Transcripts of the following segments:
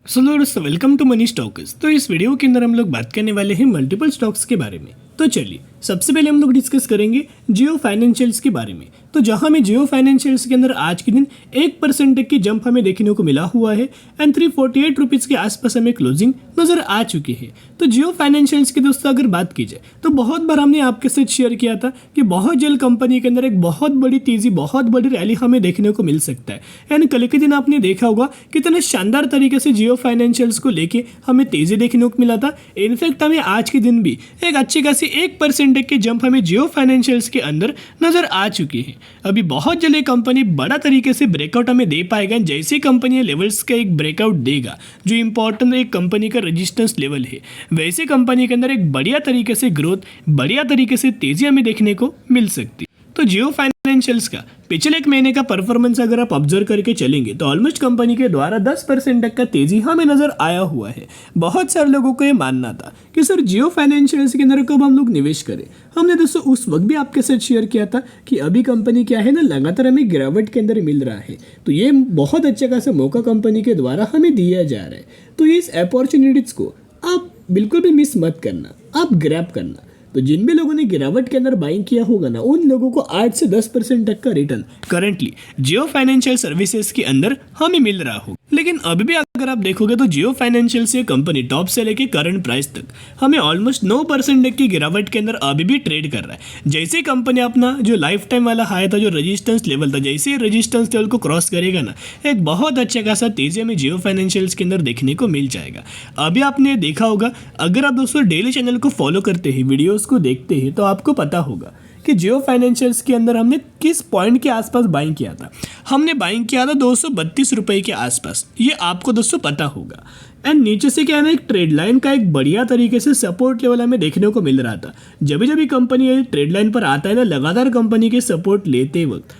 दोस्तों welcome to money stocks. तो इस वीडियो के अंदर हम लोग बात करने वाले हैं मल्टीपल स्टॉक्स के बारे में। तो चलिए सबसे पहले हम लोग डिस्कस करेंगे जियो फाइनेंशियल्स के बारे में। तो जहां हमें जियो फाइनेंशियल्स के अंदर आज के दिन 1% की जंप हमें देखने को मिला हुआ है एंड 348 रुपीज़ के आसपास हमें क्लोजिंग नजर आ चुकी है। तो जियो फाइनेंशियल्स की दोस्तों अगर बात की जाए तो बहुत बार हमने आपके साथ शेयर किया था कि बहुत जल्द कंपनी के अंदर एक बहुत बड़ी तेजी, बहुत बड़ी रैली हमें देखने को मिल सकता है। एंड कल के दिन आपने देखा होगा कितने शानदार तरीके से जियो फाइनेंशियल्स को लेके हमें तेजी देखने को मिला था। इनफैक्ट हमें आज के दिन भी एक अच्छी खासी 1% की जंप हमें जियो फाइनेंशियल्स के अंदर नजर आ चुकी है। अभी बहुत जल्द कंपनी बड़ा तरीके से ब्रेकआउट हमें दे पाएगा। जैसे कंपनी लेवल्स का एक ब्रेकआउट देगा जो इंपॉर्टेंट एक कंपनी का रेजिस्टेंस लेवल है, वैसे कंपनी के अंदर एक बढ़िया तरीके से ग्रोथ, बढ़िया तरीके से तेजी हमें देखने को मिल सकती है। तो जियो फाइनेंशियल्स का पिछले एक महीने का परफॉर्मेंस अगर आप ऑब्जर्व करके चलेंगे तो ऑलमोस्ट कंपनी के द्वारा 10% तक का तेजी हमें नजर आया हुआ है। बहुत सारे लोगों को ये मानना था कि सर जियो फाइनेंशियल्स के अंदर कब हम लोग निवेश करें। हमने दोस्तों उस वक्त भी आपके साथ शेयर किया था कि अभी कंपनी क्या है ना, लगातार हमें गिरावट के अंदर मिल रहा है, तो ये बहुत अच्छा खासा मौका कंपनी के द्वारा हमें दिया जा रहा है। तो इस अपॉर्चुनिटीज को आप बिल्कुल भी मिस मत करना, आप ग्रैब करना। तो जिन भी लोगों ने गिरावट के अंदर बाइंग किया होगा ना, उन लोगों को 8 से 10% तक का रिटर्न करंटली जियो फाइनेंशियल सर्विसेज के अंदर हमें मिल रहा होगा। लेकिन अभी भी अगर आप देखोगे तो जियो फाइनेंशियल से कंपनी टॉप से लेके करंट प्राइस तक हमें ऑलमोस्ट 9% तक की गिरावट के अंदर अभी भी ट्रेड कर रहा है। जैसे कंपनी अपना जो लाइफ टाइम वाला हाई था, जो रेजिस्टेंस लेवल था, जैसे ही रेजिस्टेंस लेवल को क्रॉस करेगा ना, एक बहुत अच्छा खासा तेजी हमें जियो फाइनेंशियल्स के अंदर देखने को मिल जाएगा। अभी आपने देखा होगा, अगर आप दोस्तों डेली चैनल को फॉलो करते हैं, वीडियोस को देखते हैं, तो आपको पता होगा कि जियो फाइनेंशियल्स के अंदर हमने किस पॉइंट के आसपास बाइंग किया था। हमने बाइंग किया था 232 रुपए के आसपास, ये आपको दोस्तों पता होगा। एंड नीचे से क्या है ना, एक ट्रेड लाइन का एक बढ़िया तरीके से सपोर्ट लेवल हमें देखने को मिल रहा था। जब भी कंपनी ट्रेड लाइन पर आता है ना, लगातार कंपनी के सपोर्ट लेते वक्त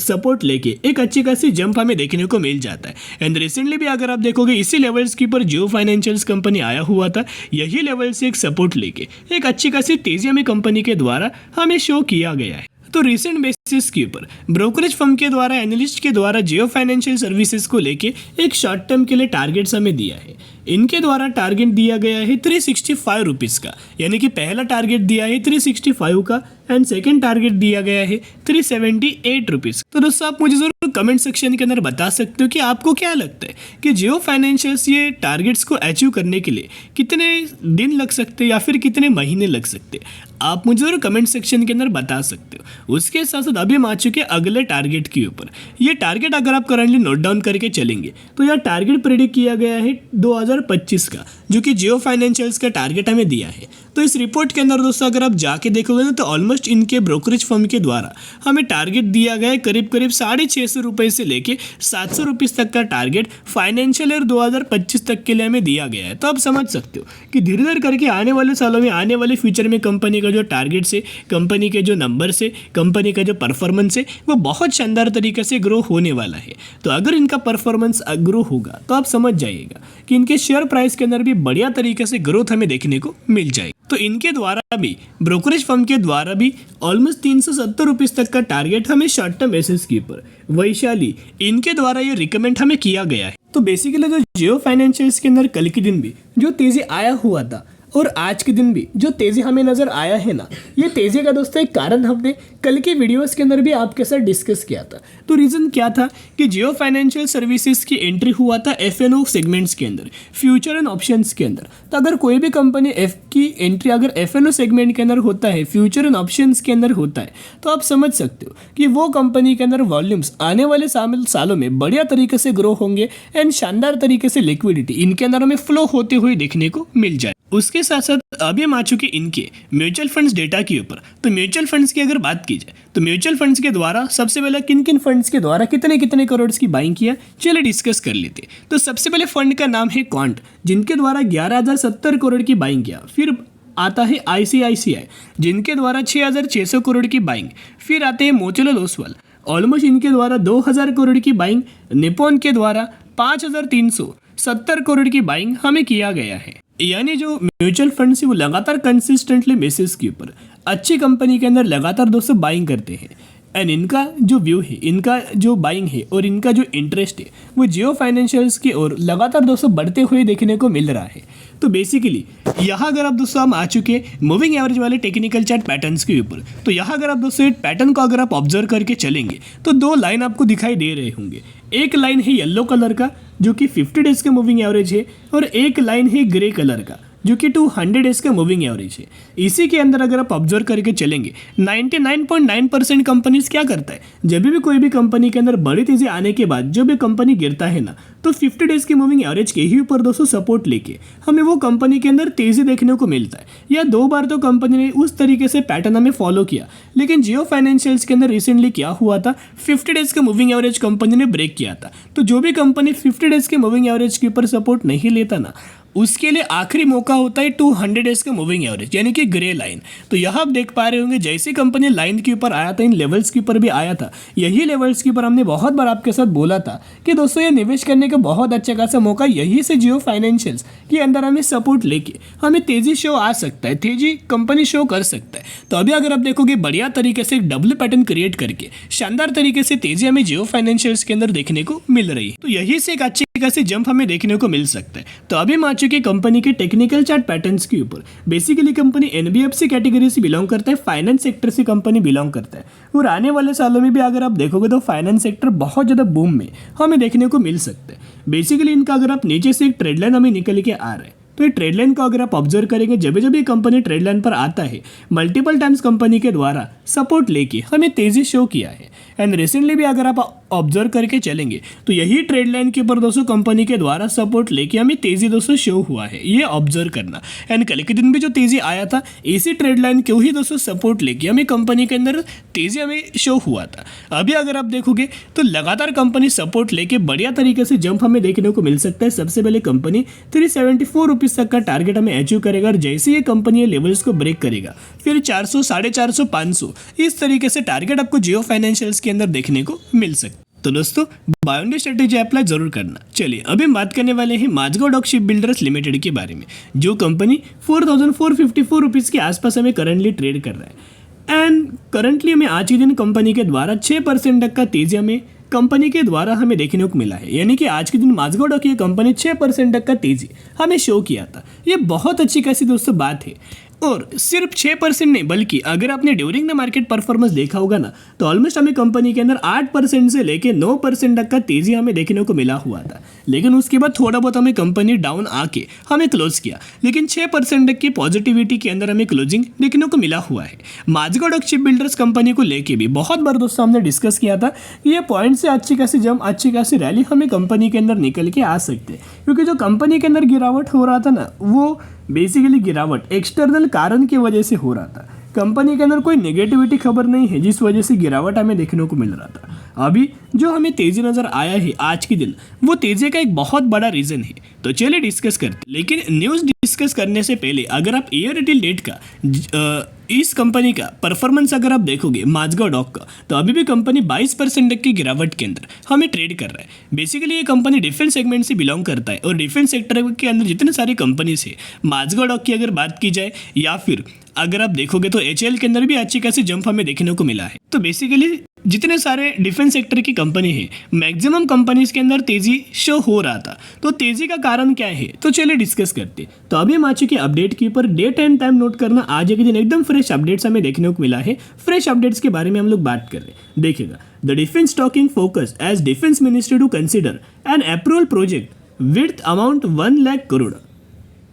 सपोर्ट लेके एक अच्छी खासी जंप हमें देखने को मिल जाता है। एंड रिसेंटली भी अगर आप देखोगे इसी लेवल्स के ऊपर जियो फाइनेंशियल्स कंपनी आया हुआ था, यही लेवल से एक सपोर्ट लेके एक अच्छी खासी तेजी हमें कंपनी के द्वारा हमें शो किया गया है। तो रिसेंट बेसिस के ऊपर ब्रोकरेज फर्म के द्वारा, एनालिस्ट के द्वारा जियो फाइनेंशियल सर्विसेज को लेके एक शॉर्ट टर्म के लिए टारगेट्स हमें दिया है। इनके द्वारा टारगेट दिया गया है 365 रुपीज़ का, यानी कि पहला टारगेट दिया है 365 का एंड सेकेंड टारगेट दिया गया है 378 रुपीज़। तो दोस्तों आप मुझे जरूर कमेंट सेक्शन के अंदर बता सकते हो कि आपको क्या लगता है कि जियो फाइनेंशियल्स ये टारगेट्स को अचीव करने के लिए कितने दिन लग सकते हैं या फिर कितने महीने लग सकते हैं। आप मुझे जरूर कमेंट सेक्शन के अंदर बता सकते हो। उसके साथ साथ अभी हम आ चुके अगले टारगेट के ऊपर। ये टारगेट अगर आप करंटली नोट डाउन करके चलेंगे तो यह टारगेट प्रेडिक्ट किया गया है 2025 का, जो कि जियो फाइनेंशियल्स का टारगेट हमें दिया है। तो इस रिपोर्ट के अंदर दोस्तों अगर आप जाके देखोगे ना, तो ऑलमोस्ट इनके ब्रोकरेज फर्म के द्वारा हमें टारगेट दिया गया है करीब 650 रुपये से लेके 700 रुपीज़ तक का टारगेट फाइनेंशियल ईयर 2025 तक के लिए हमें दिया गया है। तो आप समझ सकते हो कि धीरे धीरे करके आने वाले सालों में, आने वाले फ्यूचर में कंपनी का जो टारगेट से, कंपनी के जो नंबर से, कंपनी का जो परफॉर्मेंस है, वो बहुत शानदार तरीके से ग्रो होने वाला है। तो अगर इनका परफॉर्मेंस ग्रो होगा तो आप समझ जाइएगा कि इनके शेयर प्राइस के अंदर भी बढ़िया तरीके से ग्रोथ हमें देखने को मिल जाएगी। तो इनके द्वारा भी, ब्रोकरेज फर्म के द्वारा भी ऑलमोस्ट 370 रुपीज़ तक का टारगेट हमें शॉर्ट टर्म बेसिस के ऊपर, वैशाली, इनके द्वारा ये रिकमेंड हमें किया गया है। तो बेसिकली जो जियो फाइनेंशियल्स के अंदर कल के दिन भी जो तेजी आया हुआ था और आज के दिन भी जो तेजी हमें नजर आया है ना, ये तेजी का दोस्तों एक कारण हमने कल के वीडियोस के अंदर भी आपके साथ डिस्कस किया था। तो रीजन क्या था कि जियो फाइनेंशियल सर्विसेज की एंट्री हुआ था एफएनओ सेगमेंट्स के अंदर, फ्यूचर एंड ऑप्शंस के अंदर। तो अगर कोई भी कंपनी एफ की एंट्री अगर एफएनओ सेगमेंट के अंदर होता है, फ्यूचर एंड ऑप्शंस के अंदर होता है, तो आप समझ सकते हो कि वो कंपनी के अंदर वॉल्यूम्स आने वाले सालों में बढ़िया तरीके से ग्रो होंगे एंड शानदार तरीके से लिक्विडिटी इनके अंदर हमें फ्लो होते हुए देखने को मिल जाए। उसके साथ साथ अभी हम आ चुके इनके म्यूचुअल फंड्स डेटा के ऊपर। तो म्यूचुअल फंड्स की अगर बात की जाए तो म्यूचुअल फंड्स के द्वारा सबसे पहले किन किन फंड्स के द्वारा कितने कितने करोड़ की बाइंग किया, चलिए डिस्कस कर लेते। तो सबसे पहले फंड का नाम है क्वांट, जिनके द्वारा 11,070 करोड़ की बाइंग किया। फिर आता है आईसीआईसीआई, जिनके द्वारा 6,600 करोड़ की बाइंग। फिर आते हैं मोतीलाल ओसवाल, ऑलमोस्ट इनके द्वारा 2,000 करोड़ की बाइंग। निपॉन के द्वारा 5,370 करोड़ की बाइंग हमें किया गया है। यानी जो म्यूचुअल फंड है वो लगातार कंसिस्टेंटली बेसिस के ऊपर अच्छी कंपनी के अंदर लगातार दोस्तों बाइंग करते हैं। एंड इनका जो व्यू है, इनका जो बाइंग है और इनका जो इंटरेस्ट है वो जियो फाइनेंशियल्स की ओर लगातार दोस्तों बढ़ते हुए देखने को मिल रहा है। तो बेसिकली यहाँ अगर आप दोस्तों हम आ चुके मूविंग एवरेज वाले टेक्निकल चार्ट पैटर्न्स के ऊपर, तो यहाँ अगर आप दोस्तों पैटर्न को अगर आप ऑब्जर्व करके चलेंगे तो दो लाइन आपको दिखाई दे रहे होंगे। एक लाइन है येलो कलर का जो कि 50 डेज का मूविंग एवरेज है और एक लाइन है ग्रे कलर का जो कि 200 डेज का मूविंग एवरेज है। इसी के अंदर अगर आप ऑब्जर्व करके चलेंगे 99.9% कंपनीज क्या करता है, जब भी कोई भी कंपनी के अंदर बड़ी तेजी आने के बाद जो भी कंपनी गिरता है ना, तो 50 डेज की मूविंग एवरेज के ही ऊपर दोस्तों सपोर्ट लेके हमें वो कंपनी के अंदर तेजी देखने को मिलता है। या 2 बार तो कंपनी ने उस तरीके से पैटर्न हमें फॉलो किया, लेकिन जियो फाइनेंशियल्स के अंदर रिसेंटली क्या हुआ था, 50 डेज का मूविंग एवरेज कंपनी ने ब्रेक किया था। तो जो भी कंपनी 50 डेज के मूविंग एवरेज के ऊपर सपोर्ट नहीं लेता ना, उसके लिए आखिरी मौका होता है 200 डेज का मूविंग एवरेज यानी कि ग्रे लाइन। तो यहाँ आप देख पा रहे होंगे जैसे कंपनी लाइन के ऊपर आया था, इन लेवल्स के ऊपर भी आया था, यही लेवल्स के ऊपर हमने बहुत बार आपके साथ बोला था कि दोस्तों ये निवेश करने का बहुत अच्छा खासा मौका यही से जियो फाइनेंशियल्स के अंदर हमें सपोर्ट लेके हमें तेजी शो आ सकता है, तेजी कंपनी शो कर सकता है। तो अभी अगर आप देखोगे बढ़िया तरीके से एक डबल पैटर्न क्रिएट करके शानदार तरीके से तेजी हमें जियो फाइनेंशियल्स के अंदर देखने को मिल रही है। तो यही से एक अच्छी खासी जंप हमें देखने को मिल सकता है। तो अभी हम आ चुके कंपनी के टेक्निकल चार्ट पैटर्न्स के ऊपर। बेसिकली कंपनी एनबीएफसी कैटेगरी से बिलोंग करता है, फाइनेंस सेक्टर से कंपनी बिलोंग करता है और आने वाले सालों में भी अगर आप देखोगे तो फाइनेंस सेक्टर बहुत ज़्यादा बूम में हमें देखने को मिल सकता है। बेसिकली इनका अगर आप नीचे से एक ट्रेड लाइन हमें निकल के आ रहा है, तो ये ट्रेड लाइन को अगर आप ऑब्जर्व करेंगे जब जब ये कंपनी ट्रेड लाइन पर आता है मल्टीपल टाइम्स कंपनी के द्वारा सपोर्ट लेके हमें तेजी शो किया है। एंड रिसेंटली भी अगर आप ऑब्जर्व करके चलेंगे तो यही ट्रेड लाइन के ऊपर दोस्तों कंपनी के द्वारा सपोर्ट लेके हमें तेजी दोस्तों शो हुआ है, ये ऑब्जर्व करना। एंड कल के दिन भी जो तेजी आया था इसी ट्रेड लाइन के ही दोस्तों सपोर्ट लेके हमें कंपनी के अंदर तेजी हमें शो हुआ था। अभी अगर आप देखोगे तो लगातार कंपनी सपोर्ट लेके बढ़िया तरीके से जंप हमें देखने को मिल सकता है। सबसे पहले कंपनी 374 रुपीज़ तक का टारगेट हमें अचीव करेगा और जैसे ये कंपनी ये लेवल्स को ब्रेक करेगा फिर 400, 450, 500 इस तरीके से टारगेट आपको जियो फाइनेंशियल्स के अंदर देखने को मिल सकता है। तो दोस्तों बायोंडे स्ट्रेटेजी अप्लाई जरूर करना। चलिए अभी हम बात करने वाले हैं Mazagon dock ship builders limited के बारे में, जो कंपनी 4454 रुपीज़ के आसपास हमें करंटली ट्रेड कर रहा है। एंड करंटली हमें आज के दिन कंपनी के द्वारा 6% तक का तेजी हमें कंपनी के द्वारा हमें देखने को मिला है, यानी कि आज के दिन माझगांव डॉक की कंपनी 6% तक का तेजी हमें शो किया था। ये बहुत अच्छी खासी दोस्तों बात है। और सिर्फ 6% नहीं बल्कि अगर आपने ड्यूरिंग द मार्केट परफॉर्मेंस देखा होगा ना, तो ऑलमोस्ट हमें कंपनी के अंदर 8% से लेके 9% तक का तेजी हमें देखने को मिला हुआ था। लेकिन उसके बाद थोड़ा बहुत हमें कंपनी डाउन आके हमें क्लोज किया, लेकिन 6% तक की पॉजिटिविटी के अंदर हमें क्लोजिंग देखने को मिला हुआ है। Mazagon dock ship builders company को लेके भी बहुत बार दोस्तों हमने डिस्कस किया था कि ये पॉइंट से अच्छी खासी जंप, अच्छी खासी रैली हमें कंपनी के अंदर निकल के आ सकते हैं, क्योंकि जो कंपनी के अंदर गिरावट हो रहा था ना, वो बेसिकली गिरावट एक्सटर्नल कारण की वजह से हो रहा था। कंपनी के अंदर कोई नेगेटिविटी खबर नहीं है जिस वजह से गिरावट हमें देखने को मिल रहा था। अभी जो हमें तेजी नजर आया है आज के दिन, वो तेजी का एक बहुत बड़ा रीजन है। तो चलिए डिस्कस करते। लेकिन न्यूज़ डिस्कस करने से पहले अगर आप ईयर टिल डेट का इस कंपनी का परफॉर्मेंस अगर आप देखोगे माझगांव डॉक का, तो अभी भी कंपनी 22% तक की गिरावट के अंदर हमें ट्रेड कर रहा है। बेसिकली ये कंपनी डिफेंस सेगमेंट से बिलोंग करता है और डिफेंस सेक्टर के अंदर जितने सारे कंपनीज है, माझगांव डॉक की अगर बात की जाए या फिर अगर आप देखोगे तो HAL के अंदर भी अच्छी खासी जंप हमें देखने को मिला है। तो बेसिकली जितने सारे डिफेंस सेक्टर की कंपनी है, मैक्सिमम कंपनीज के अंदर तेजी शो हो रहा था। तो तेजी का कारण क्या है, तो चलिए डिस्कस करते। तो अभी हम आ चुके अपडेट के ऊपर। डेट एंड टाइम नोट करना, आज के दिन एकदम फ्रेश अपडेट्स हमें देखने को मिला है। फ्रेश अपडेट्स के बारे में हम लोग बात कर रहे हैं। देखिएगा, the defence talking focus as defence ministry to consider an approval project with amount 1 lakh crore.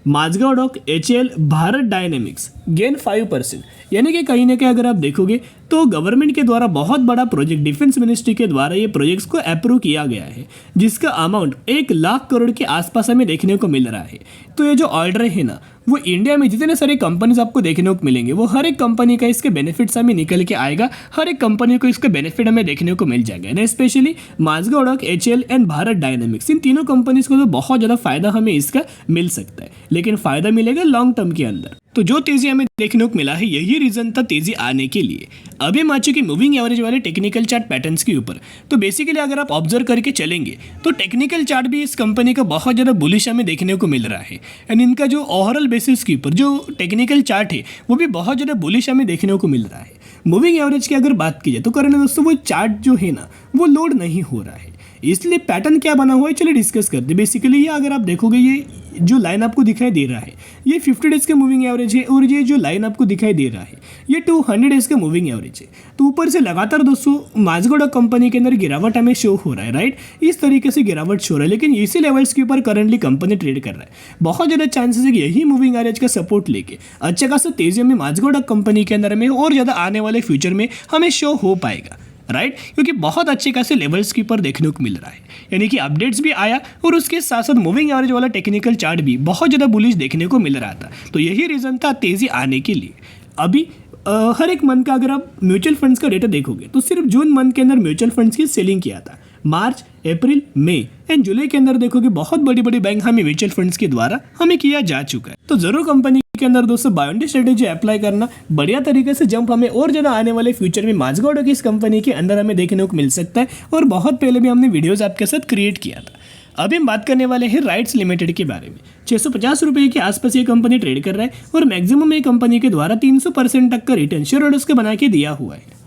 Mazagon dock, HAL, Bharat dynamics gain 5%, यानी कि कहीं ना कहीं अगर आप देखोगे तो गवर्नमेंट के द्वारा बहुत बड़ा प्रोजेक्ट, डिफेंस मिनिस्ट्री के द्वारा ये प्रोजेक्ट्स को अप्रूव किया गया है, जिसका अमाउंट 1 लाख करोड़ के आसपास हमें देखने को मिल रहा है। तो ये जो ऑर्डर है ना, वो इंडिया में जितने सारे कंपनीज आपको देखने को मिलेंगे, वो हर एक कंपनी का इसके बेनिफिट्स हमें निकल के आएगा, हर एक कंपनी को इसका बेनिफिट हमें देखने को मिल जाएगा। ना specially Mazagon dock, HAL and Bharat Dynamics, इन तीनों कंपनीज को तो बहुत ज़्यादा फायदा हमें इसका मिल सकता है, लेकिन फायदा मिलेगा लॉन्ग टर्म के अंदर। तो जो तेजी हमें देखने को मिला है यही रीजन था तेजी आने के लिए। अभी हम आ चुके मूविंग एवरेज वाले टेक्निकल चार्ट पैटर्न्स के ऊपर। तो बेसिकली अगर आप ऑब्जर्व करके चलेंगे तो टेक्निकल चार्ट भी इस कंपनी का बहुत ज़्यादा बुलिश हमें देखने को मिल रहा है। एंड इनका जो ओवरऑल बेसिस के ऊपर जो टेक्निकल चार्ट है वो भी बहुत ज़्यादा बुलिश हमें देखने को मिल रहा है। मूविंग एवरेज की अगर बात की जाए तो करंट दोस्तों वो चार्ट जो है ना वो लोड नहीं हो रहा है, इसलिए पैटर्न क्या बना हुआ है चलिए डिस्कस करते हैं। बेसिकली ये अगर आप देखोगे ये जो लाइन आपको दिखाई दे रहा है ये 50 डेज का मूविंग एवरेज है और ये जो लाइन आपको दिखाई दे रहा है ये 200 डेज का मूविंग एवरेज है। तो ऊपर से लगातार दोस्तों माझगोडा कंपनी के अंदर गिरावट हमें शो हो रहा है, राइट। इस तरीके से गिरावट शो हो रहा है, लेकिन इसी लेवल्स के ऊपर करंटली कंपनी ट्रेड कर रहा है। बहुत ज़्यादा चांसेस है कि यही मूविंग एवरेज का सपोर्ट लेके अच्छा खासा तेजी में माझगोडा कंपनी के अंदर में और ज़्यादा आने वाले फ्यूचर में हमें शो हो पाएगा, राइट क्योंकि बहुत अच्छे खासे लेवल्स के ऊपर देखने को मिल रहा है। यानी कि अपडेट्स भी आया और उसके साथ साथ मूविंग एवरेज वाला टेक्निकल चार्ट भी बहुत ज़्यादा बुलिश देखने को मिल रहा था। तो यही रीज़न था तेज़ी आने के लिए। अभी हर एक मंथ का अगर आप म्यूचुअल फंड्स का डेटा देखोगे तो सिर्फ जून मंथ के अंदर म्यूचुअल फंड्स की सेलिंग किया था। मार्च, अप्रैल, मई एंड जुलाई के अंदर देखोगे बहुत बड़ी बड़ी बैंक हमें म्यूचुअल फंड्स के द्वारा हमें किया जा चुका है। तो जरूर कंपनी के अंदर दोस्तों buy on dip strategy apply करना, बढ़िया तरीके से जंप हमें और ज़्यादा आने वाले फ्यूचर में माझगोडा की इस कंपनी के अंदर हमें देखने को मिल सकता है। और बहुत पहले भी हमने वीडियोज़ आपके साथ क्रिएट किया था। अभी हम बात करने वाले हैं राइट्स लिमिटेड के बारे में। 650 रुपये के आसपास ये कंपनी ट्रेड कर रहा है और मैक्सिमम ये कंपनी के द्वारा 300% तक का रिटर्न शेयर होल्डर्स को बना के दिया हुआ है।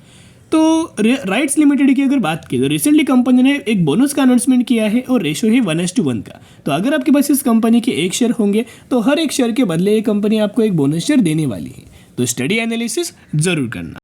तो राइट्स लिमिटेड की अगर बात की तो रिसेंटली कंपनी ने एक बोनस का अनाउंसमेंट किया है और रेशो है 1:1 का। तो अगर आपके पास इस कंपनी के एक शेयर होंगे तो हर एक शेयर के बदले ये कंपनी आपको एक बोनस शेयर देने वाली है। तो स्टडी एनालिसिस जरूर करना।